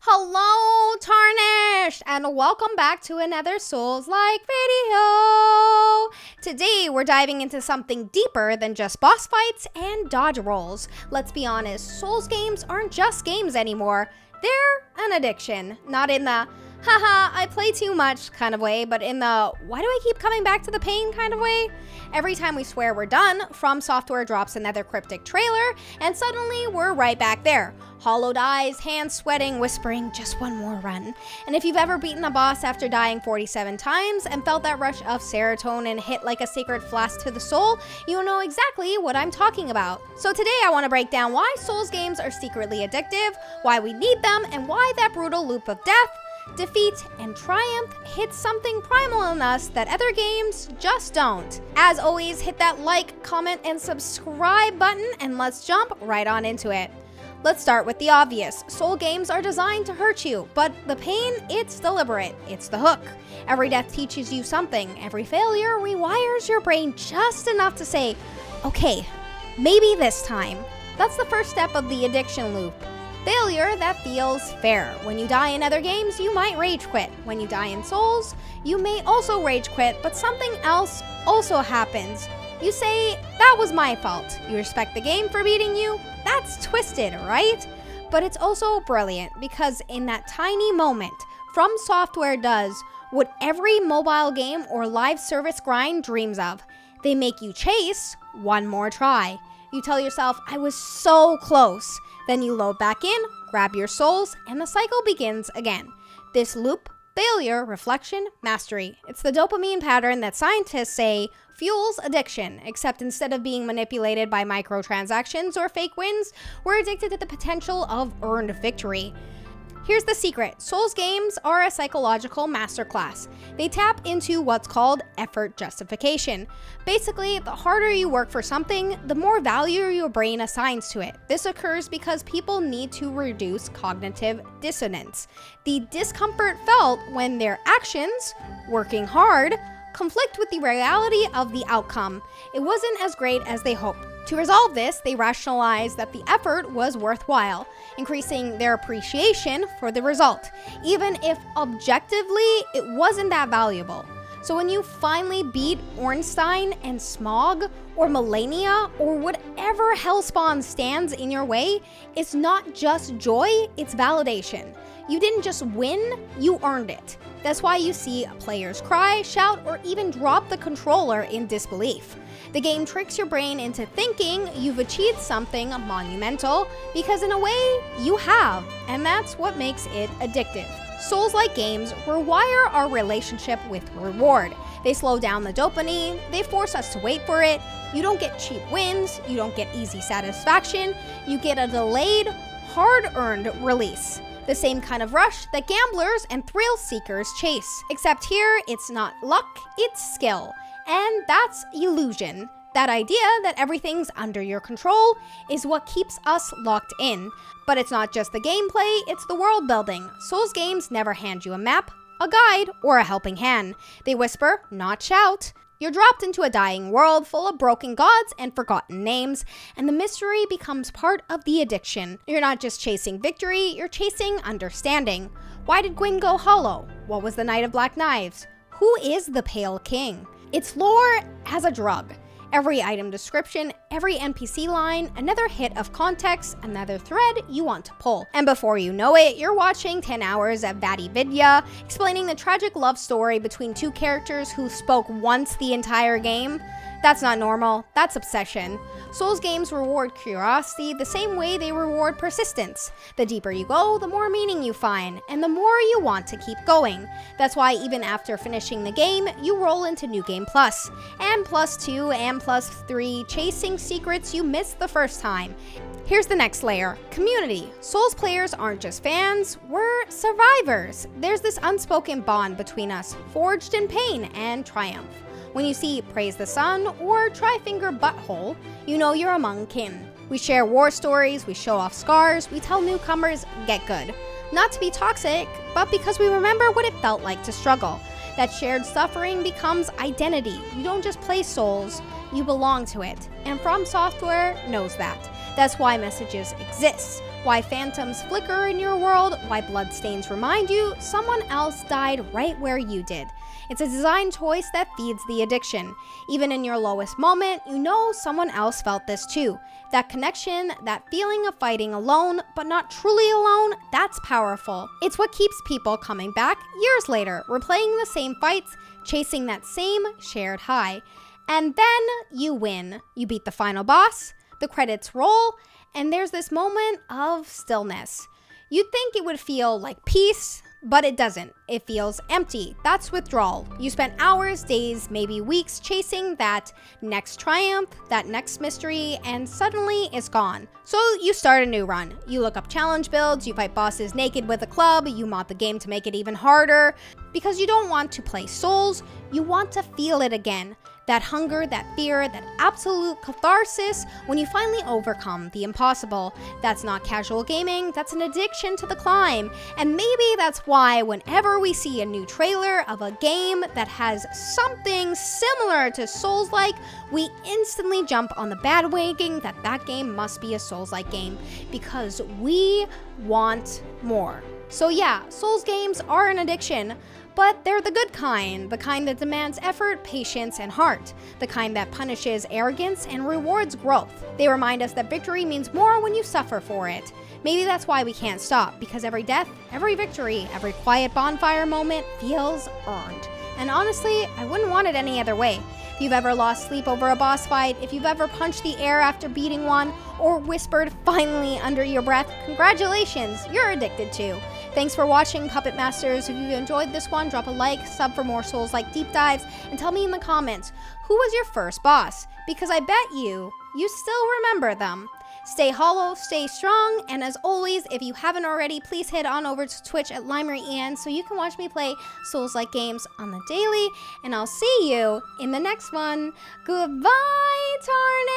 Hello, Tarnished, and welcome back to another Soulslike video. Today, we're diving into something deeper than just boss fights and dodge rolls. Let's be honest, Souls games aren't just games anymore. They're an addiction. Not in the, haha, I play too much kind of way, but in the, why do I keep coming back to the pain kind of way? Every time we swear we're done, From Software drops another cryptic trailer, and suddenly we're right back there. Hollowed eyes, hands sweating, whispering, just one more run. And if you've ever beaten a boss after dying 47 times and felt that rush of serotonin hit like a sacred flask to the soul, you know exactly what I'm talking about. So today I want to break down why Souls games are secretly addictive, why we need them, and why that brutal loop of death, defeat, and triumph hits something primal in us that other games just don't. As always, hit that like, comment, and subscribe button, and let's jump right on into it. Let's start with the obvious. Soul games are designed to hurt you, but the pain, it's deliberate. It's the hook. Every death teaches you something. Every failure rewires your brain just enough to say, okay, maybe this time. That's the first step of the addiction loop. Failure that feels fair. When you die in other games, you might rage quit. When you die in Souls, you may also rage quit, but something else also happens. You say, that was my fault. You respect the game for beating you? That's twisted, right? But it's also brilliant because in that tiny moment, From Software does what every mobile game or live service grind dreams of. They make you chase one more try. You tell yourself, I was so close. Then you load back in, grab your souls, and the cycle begins again. This loop, failure, reflection, mastery. It's the dopamine pattern that scientists say fuels addiction, except instead of being manipulated by microtransactions or fake wins, we're addicted to the potential of earned victory. Here's the secret. Souls games are a psychological masterclass. They tap into what's called effort justification. Basically, the harder you work for something, the more value your brain assigns to it. This occurs because people need to reduce cognitive dissonance. The discomfort felt when their actions, working hard, conflict with the reality of the outcome. It wasn't as great as they hoped. To resolve this, they rationalized that the effort was worthwhile, increasing their appreciation for the result, even if objectively it wasn't that valuable. So when you finally beat Ornstein and Smog, or Melania, or whatever hellspawn stands in your way, it's not just joy, it's validation. You didn't just win, you earned it. That's why you see players cry, shout, or even drop the controller in disbelief. The game tricks your brain into thinking you've achieved something monumental, because in a way, you have, and that's what makes it addictive. Souls-like games rewire our relationship with reward. They slow down the dopamine, they force us to wait for it. You don't get cheap wins, you don't get easy satisfaction, you get a delayed, hard-earned release. The same kind of rush that gamblers and thrill seekers chase. Except here, it's not luck, it's skill. And that's illusion. That idea that everything's under your control is what keeps us locked in. But it's not just the gameplay, it's the world building. Souls games never hand you a map, a guide, or a helping hand. They whisper, not shout. You're dropped into a dying world full of broken gods and forgotten names, and the mystery becomes part of the addiction. You're not just chasing victory, you're chasing understanding. Why did Gwyn go hollow? What was the Knight of Black Knives? Who is the Pale King? It's lore as a drug. Every item description, every NPC line, another hit of context, another thread you want to pull. And before you know it, you're watching 10 hours of Vadi Vidya, explaining the tragic love story between two characters who spoke once the entire game. That's not normal, that's obsession. Souls games reward curiosity the same way they reward persistence. The deeper you go, the more meaning you find, and the more you want to keep going. That's why even after finishing the game, you roll into New Game Plus, and +2 and +3, chasing secrets you missed the first time. Here's the next layer, community. Souls players aren't just fans, we're survivors. There's this unspoken bond between us, forged in pain and triumph. When you see Praise the Sun or Try Finger Butthole, you know you're among kin. We share war stories, we show off scars, we tell newcomers, get good. Not to be toxic, but because we remember what it felt like to struggle. That shared suffering becomes identity. You don't just play Souls, you belong to it. And From Software knows that. That's why messages exist. why phantoms flicker in your world, why bloodstains remind you someone else died right where you did. It's a design choice that feeds the addiction. Even in your lowest moment, you know someone else felt this too. That connection, that feeling of fighting alone, but not truly alone, that's powerful. It's what keeps people coming back years later, replaying the same fights, chasing that same shared high. And then you win. You beat the final boss, the credits roll, and there's this moment of stillness. You'd think it would feel like peace, but it doesn't. It feels empty. That's withdrawal. You spent hours, days, maybe weeks chasing that next triumph, that next mystery, and suddenly it's gone. So you start a new run. You look up challenge builds, you fight bosses naked with a club, you mod the game to make it even harder. Because you don't want to play Souls, you want to feel it again. That hunger, that fear, that absolute catharsis when you finally overcome the impossible. That's not casual gaming, that's an addiction to the climb. And maybe that's why whenever we see a new trailer of a game that has something similar to Soulslike, we instantly jump on the bandwagon that that game must be a Soulslike game, because we want more. So yeah, Souls games are an addiction, but they're the good kind, the kind that demands effort, patience, and heart, the kind that punishes arrogance and rewards growth. They remind us that victory means more when you suffer for it. Maybe that's why we can't stop, because every death, every victory, every quiet bonfire moment feels earned. And honestly, I wouldn't want it any other way. If you've ever lost sleep over a boss fight, if you've ever punched the air after beating one, or whispered finally under your breath, congratulations, you're addicted too. Thanks for watching, Puppet Masters. If you enjoyed this one, drop a like, sub for more Souls-like deep dives, and tell me in the comments, who was your first boss? Because I bet you still remember them. Stay hollow, stay strong, and as always, if you haven't already, please head on over to Twitch at LimeryIan so you can watch me play Souls-like games on the daily, and I'll see you in the next one. Goodbye, Tarnish!